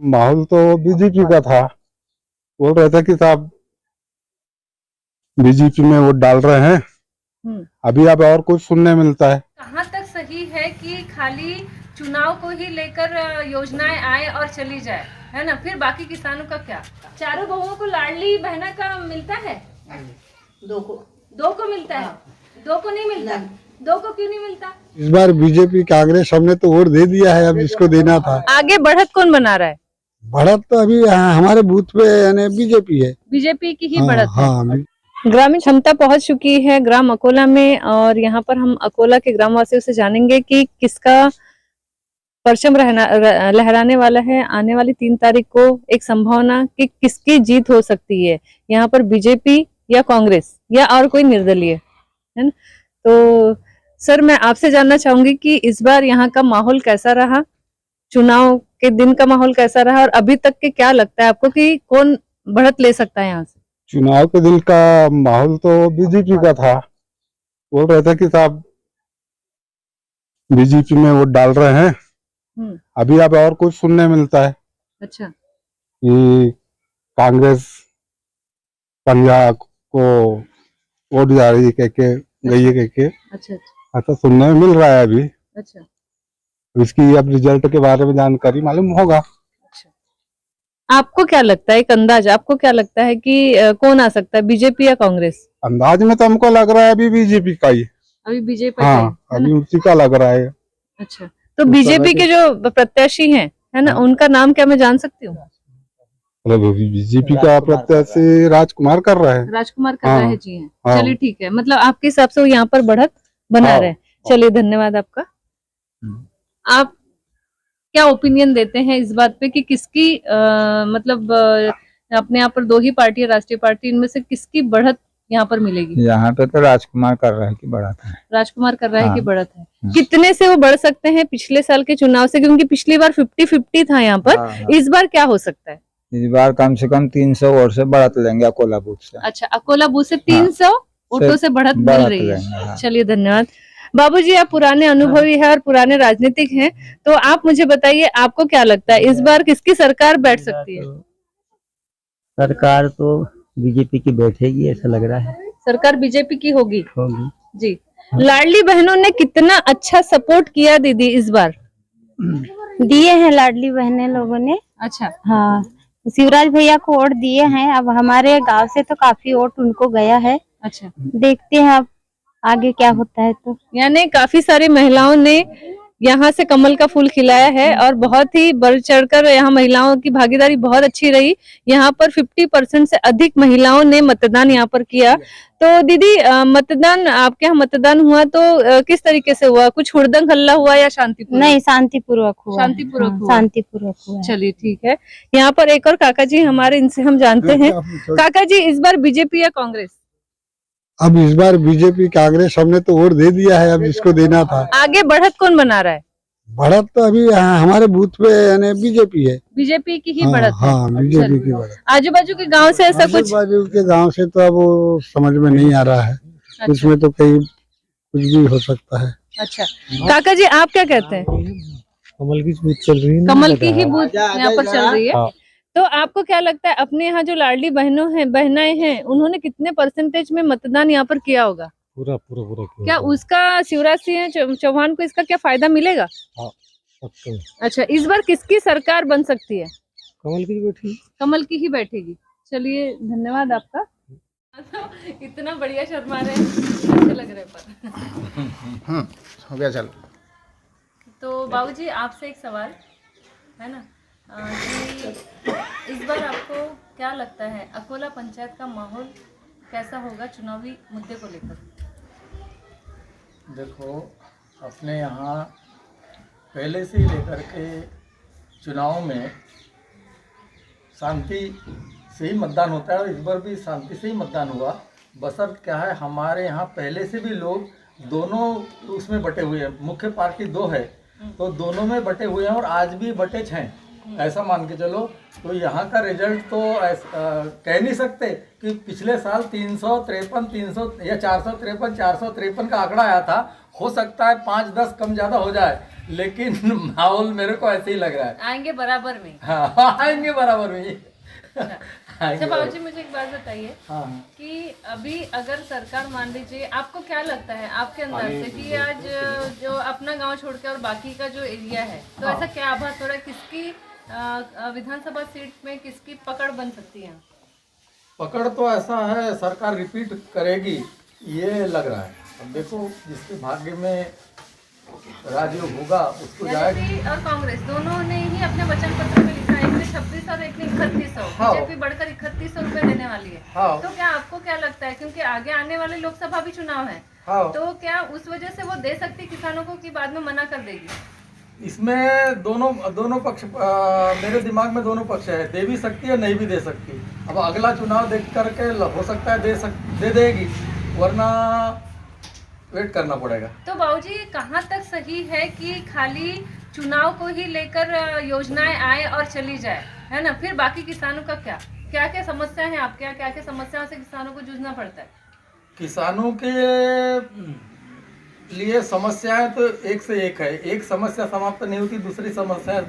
माहौल तो बीजेपी का था। बोल रहे थे कि साहब बीजेपी में वोट डाल रहे हैं। अभी अब और कुछ सुनने मिलता है। कहाँ तक सही है कि खाली चुनाव को ही लेकर योजनाएं आए और चली जाए, है ना? फिर बाकी किसानों का क्या? चारों बहुओं को लाडली बहना का मिलता है? दो को मिलता है, दो को नहीं मिलता। दो को क्यों नहीं मिलता? इस बार बीजेपी कांग्रेस हमने तो वोट दे दिया है, अब जिसको देना था। आगे बढ़त कौन बना रहा है? बढ़त तो अभी हमारे बूथ पे यानी बीजेपी है। बीजेपी की ही हाँ, बढ़त है। हाँ। ग्रामीण क्षमता पहुंच चुकी है ग्राम अकोला में, और यहाँ पर हम अकोला के ग्रामवासियों से जानेंगे कि किसका परचम लहराने वाला है। आने वाली 3 तारीख को एक संभावना कि किसकी जीत हो सकती है, यहाँ पर बीजेपी या कांग्रेस या और कोई निर्दलीय, है ना? तो सर, मैं आपसे जानना चाहूंगी कि इस बार यहाँ का माहौल कैसा रहा, चुनाव के दिन का माहौल कैसा रहा, और अभी तक के क्या लगता है आपको कि कौन बढ़त ले सकता है यहाँ से? चुनाव के दिन का माहौल तो बीजेपी का था। बोल रहे थे कि साहब बीजेपी में वोट डाल रहे हैं। अभी अब और कुछ सुनने मिलता है। अच्छा। कि कांग्रेस पंजाब को वोट जा रही कह के गई है कह के। अच्छा। ऐसा सुनने में मिल रहा है अभी। अच्छा। इसकी अब रिजल्ट के बारे में जानकारी मालूम होगा। अच्छा। आपको क्या लगता है, एक अंदाज आपको क्या लगता है कि कौन आ सकता है, बीजेपी या कांग्रेस? अंदाज में तो हमको लग रहा है अभी बीजेपी का ही। अभी बीजेपी हाँ, का अभी उसी का लग रहा है। अच्छा, तो बीजेपी के जो प्रत्याशी हैं, है ना, उनका नाम क्या मैं जान सकती हूँ? बीजेपी का प्रत्याशी राजकुमार कर रहा है। राजकुमार कर रहा है जी। हाँ। चलिए ठीक है, मतलब आपके हिसाब से वो यहाँ पर बढ़त बना रहे। चलिए, धन्यवाद आपका। आप क्या ओपिनियन देते हैं इस बात पे कि किसकी मतलब अपने यहाँ पर 2 ही पार्टी है, राष्ट्रीय पार्टी, इनमें से किसकी बढ़त यहाँ पर मिलेगी? यहाँ पे तो राजकुमार कर रहा है कि बढ़त है। राजकुमार कर रहा है कि बढ़त है। कितने से वो बढ़ सकते हैं पिछले साल के चुनाव से, क्योंकि पिछली बार 50-50 था यहाँ पर। इस बार क्या हो सकता है? इस बार कम से कम 300 वोट से बढ़त लेंगे अकोला बूथ से। अच्छा, अकोला बूथ से 300 वोटों से बढ़त मिल रही है। चलिए, धन्यवाद। बाबूजी, आप पुराने अनुभवी हैं और पुराने राजनीतिक हैं, तो आप मुझे बताइए, आपको क्या लगता है इस बार किसकी सरकार बैठ सकती है? सरकार तो बीजेपी की बैठेगी, ऐसा लग रहा है। सरकार बीजेपी की होगी जी। हाँ। लाडली बहनों ने कितना अच्छा सपोर्ट किया दीदी इस बार? दिए हैं लाडली बहने लोगों ने। अच्छा। हाँ, शिवराज भैया को वोट दिए हैं। अब हमारे गांव से तो काफी वोट उनको गया है। अच्छा, देखते हैं अब आगे क्या होता है। तो यानी काफी सारी महिलाओं ने यहाँ से कमल का फूल खिलाया है, और बहुत ही बढ़ चढ़कर यहाँ महिलाओं की भागीदारी बहुत अच्छी रही। यहाँ पर 50% से अधिक महिलाओं ने मतदान यहाँ पर किया। तो दीदी, मतदान आपके यहाँ मतदान हुआ तो किस तरीके से हुआ? कुछ हुड़दंग हल्ला हुआ या शांतिपूर्वक? नहीं, शांतिपूर्वक हुआ। शांतिपूर्वक हुआ। शांतिपूर्वक हुआ। चलिए ठीक है। यहाँ पर एक और काका जी हमारे, इनसे हम जानते हैं। काका जी, इस बार बीजेपी या कांग्रेस? अब इस बार बीजेपी कांग्रेस हमने तो वोट दे दिया है, अब जिसको देना था। आगे बढ़त कौन बना रहा है? बढ़त तो अभी हमारे बूथ पे यानी बीजेपी है। बीजेपी की ही बढ़त है। हाँ, बीजेपी की बढ़त। आजू बाजू के गांव से ऐसा कुछ? आजू बाजू के गांव से तो अब वो समझ में नहीं आ रहा है। अच्छा। उसमें तो कहीं कुछ भी हो सकता है। अच्छा, काका जी, आप क्या कहते हैं? कमल की बूथ चल रही है। कमल की ही बूथ यहाँ पर चल रही है। तो आपको क्या लगता है, अपने यहाँ जो लाडली बहनाएं हैं, उन्होंने कितने परसेंटेज में मतदान यहाँ पर किया होगा? पूरा क्या उसका शिवराज सिंह चौहान को इसका क्या फायदा मिलेगा? अच्छा, इस बार किसकी सरकार बन सकती है? कमल की बैठी। कमल की ही बैठेगी। चलिए, धन्यवाद आपका। इतना बढ़िया शर्मा रहे हैं, अच्छे लग रहे पर। हो गया, चल। तो बाबूजी, आपसे एक सवाल है ना, कि इस बार आपको क्या लगता है अकोला पंचायत का माहौल कैसा होगा चुनावी मुद्दे को लेकर? देखो, अपने यहाँ पहले से ही लेकर के चुनाव में शांति से ही मतदान होता है, और इस बार भी शांति से ही मतदान हुआ। बशर्त क्या है, हमारे यहाँ पहले से भी लोग दोनों उसमें बटे हुए हैं। मुख्य पार्टी 2 है, तो दोनों में बटे हुए हैं, और आज भी बटे हैं, ऐसा मान के चलो। तो यहाँ का रिजल्ट तो कह नहीं सकते कि पिछले साल 353 300 या 453 453 का आंकड़ा आया था। हो सकता है 5-10 कम ज़्यादा हो जाए, लेकिन माहौल मेरे को ऐसे ही लग रहा है। आएंगे बराबर में। हाँ आएंगे बराबर में ही। अच्छा आएंगे बाबूजी, मुझे एक बात बताइए हाँ कि अभी अगर सरकार मान लीजिए, आपको क्या लगता है आपके अंदाज से कि आज जो अपना गांव छोड़ के और बाकी का जो एरिया है, तो ऐसा क्या आभास हो रहा है, किसकी विधानसभा सीट में किसकी पकड़ बन सकती है? पकड़ तो ऐसा है सरकार रिपीट करेगी ये लग रहा है। अब देखो जिसके भाग्य में राजयोग होगा उसको जाएगा। बीजेपी और कांग्रेस दोनों ने ही अपने वचन पत्र में लिखा है, एक ने 26 और एक ने 3100, हाँ। बीजेपी बढ़कर 3100 रुपए देने वाली है। हाँ। तो क्या आपको क्या लगता है, क्योंकि आगे आने वाले लोकसभा भी चुनाव है, हाँ तो क्या उस वजह से वो दे सकती किसानों को कि बाद में मना कर देगी? इसमें दोनों पक्ष मेरे दिमाग में दोनों पक्ष है, दे भी सकती है नहीं भी दे सकती। अब अगला चुनाव देख करके हो सकता है दे देगी, वरना वेट करना पड़ेगा। तो बाबूजी कहाँ तक सही है कि खाली चुनाव को ही लेकर योजनाएं आए और चली जाए, है ना? फिर बाकी किसानों का क्या क्या क्या समस्या है आपके यहाँ, क्या क्या समस्याओं से किसानों को जूझना पड़ता है? किसानों के लिए समस्याएं तो एक से एक है, एक समस्या समाप्त नहीं होती, दूसरी समस्या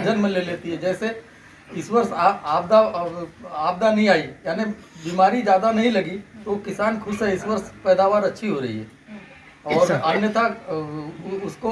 जन्म ले लेती है। जैसे इस वर्ष आपदा नहीं आई, यानी बीमारी ज़्यादा नहीं लगी, तो किसान खुश है, इस वर्ष पैदावार अच्छी हो रही है। और अन्यथा उसको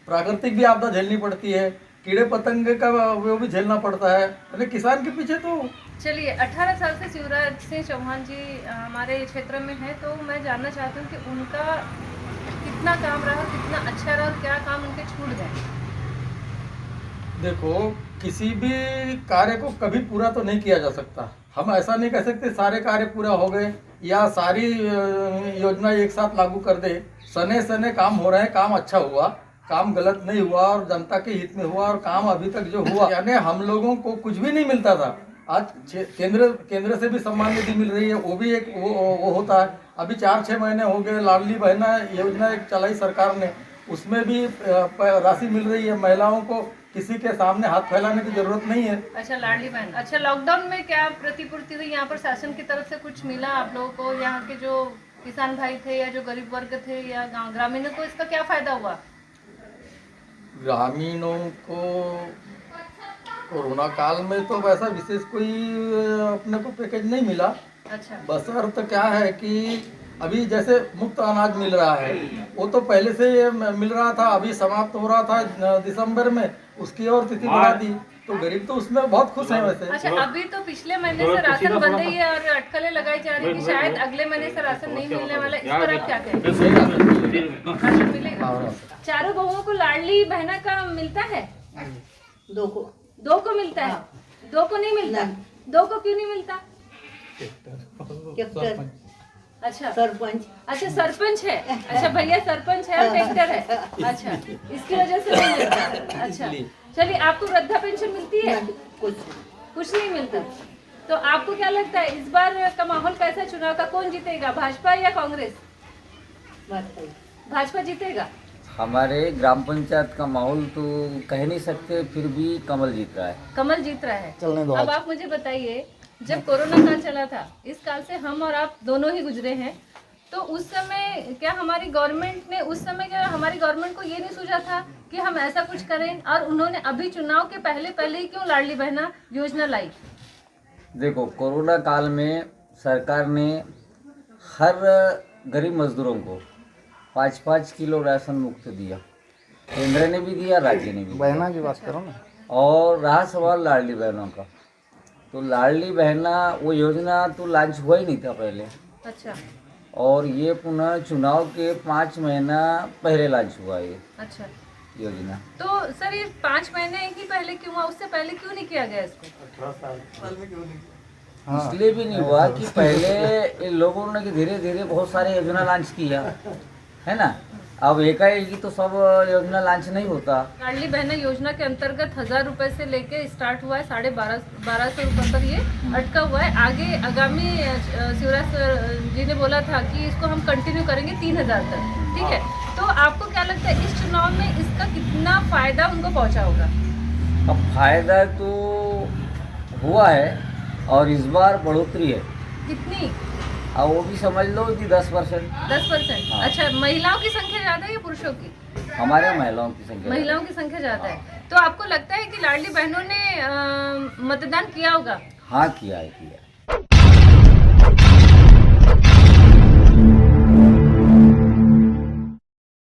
प्राकृतिक भी आपदा झेलनी पड़ती है, कीड़े पतंगे का वो भी झेलना पड़ता है, यानी किसान के पीछे तो। चलिए 18 साल से शिवराज सिंह चौहान जी हमारे क्षेत्र में है, तो मैं जानना चाहती हूँ कि उनका कितना काम रहा, कितना अच्छा रहा, क्या काम उनके छूट गए? देखो किसी भी कार्य को कभी पूरा तो नहीं किया जा सकता। हम ऐसा नहीं कह सकते सारे कार्य पूरा हो गए या सारी योजना एक साथ लागू कर दे। सने सने काम हो रहे हैं, काम अच्छा हुआ, काम गलत नहीं हुआ और जनता के हित में हुआ, और काम अभी तक जो हुआ, यानी हम लोगों को कुछ भी नहीं मिलता था, आज केंद्र से भी सम्मान निधि मिल रही है, वो भी एक वो होता है। अभी 4-6 महीने हो गए लाडली बहना योजना एक चलाई सरकार ने, उसमें भी राशि मिल रही है। महिलाओं को किसी के सामने हाथ फैलाने की जरूरत नहीं है। अच्छा लाडली बहन, अच्छा लॉकडाउन में क्या प्रतिपूर्ति हुई यहाँ पर, शासन की तरफ से कुछ मिला आप लोगों को? यहाँ के जो किसान भाई थे या जो गरीब वर्ग थे या ग्रामीणों को इसका क्या फायदा हुआ? ग्रामीणों को कोरोना काल में तो वैसा विशेष कोई अपने को पैकेज नहीं मिला। अच्छा, बस अर्थ क्या है कि अभी जैसे मुफ्त अनाज मिल रहा है, वो तो पहले से मिल रहा था, अभी समाप्त हो रहा था दिसंबर में, उसकी और तिथि बढ़ा दी, तो गरीब तो उसमें बहुत खुश हैं वैसे। अच्छा अभी तो पिछले महीने से राशन बंद ही है और अटकलें लगाई जा रही है कि शायद अगले महीने से राशन नहीं मिलने वाला, इस पर आप क्या कहेंगे? राशन मिलेगा? चारों बहुओं को लाडली बहना का मिलता है? दो को मिलता है, दो को नहीं मिलता। दो को क्यों नहीं मिलता? अच्छा सरपंच, अच्छा सरपंच है, अच्छा भैया सरपंच है और ट्रैक्टर है, अच्छा इसकी वजह से नहीं मिलता। अच्छा चलिए, आपको वृद्धा पेंशन मिलती है? कुछ नहीं मिलता। तो आपको क्या लगता है इस बार का माहौल कैसा, चुनाव का कौन जीतेगा, भाजपा या कांग्रेस? भाजपा जीतेगा। हमारे ग्राम पंचायत का माहौल तो कह नहीं सकते, फिर भी कमल जीत रहा है। कमल जीत रहा है। अब आप मुझे बताइए, जब कोरोना काल चला था, इस काल से हम और आप दोनों ही गुजरे हैं, तो उस समय क्या हमारी गवर्नमेंट ने, उस समय क्या हमारी गवर्नमेंट को ये नहीं सूझा था कि हम ऐसा कुछ करें, और उन्होंने अभी चुनाव के पहले ही क्यों लाडली बहना योजना लाई? देखो कोरोना काल में सरकार ने हर गरीब मजदूरों को 5-5 किलो राशन मुफ्त दिया, केंद्र ने भी दिया, राज्य ने भी। बहना की बात करो ना। और रहा सवाल लाडली बहनों का, तो लाडली बहना वो योजना तो लॉन्च हुआ ही नहीं था पहले। अच्छा, और ये पुनः चुनाव के 5 महीना पहले लॉन्च हुआ ये अच्छा योजना। तो सर ये 5 महीने ही पहले क्यों हुआ, उससे पहले क्यों नहीं किया गया इसको? 18 साल में क्यों नहीं? इसलिए भी नहीं हुआ कि पहले इन लोगों ने धीरे धीरे बहुत सारे योजना लॉन्च किया है ना, अब एकाएक तो सब योजना लॉन्च नहीं होता। लाडली बहना योजना के अंतर्गत 1000 रुपए से लेके स्टार्ट हुआ है, 1250 रुपए पर ये अटका हुआ है। आगे आगामी शिवराज जी ने बोला था कि इसको हम कंटिन्यू करेंगे 3000 तक, ठीक है? तो आपको क्या लगता है इस चुनाव में इसका कितना फायदा उनको पहुंचा होगा? अब फायदा तो हुआ है और इस बार बढ़ोतरी है। कितनी? और वो भी समझ लो कि 10%। 10%। हाँ। अच्छा, महिलाओं की संख्या ज्यादा है या पुरुषों की? हमारे यहाँ महिलाओं की संख्या महिलाओं की संख्या ज्यादा है। तो आपको लगता है कि लाडली बहनों ने मतदान किया होगा? हाँ किया है।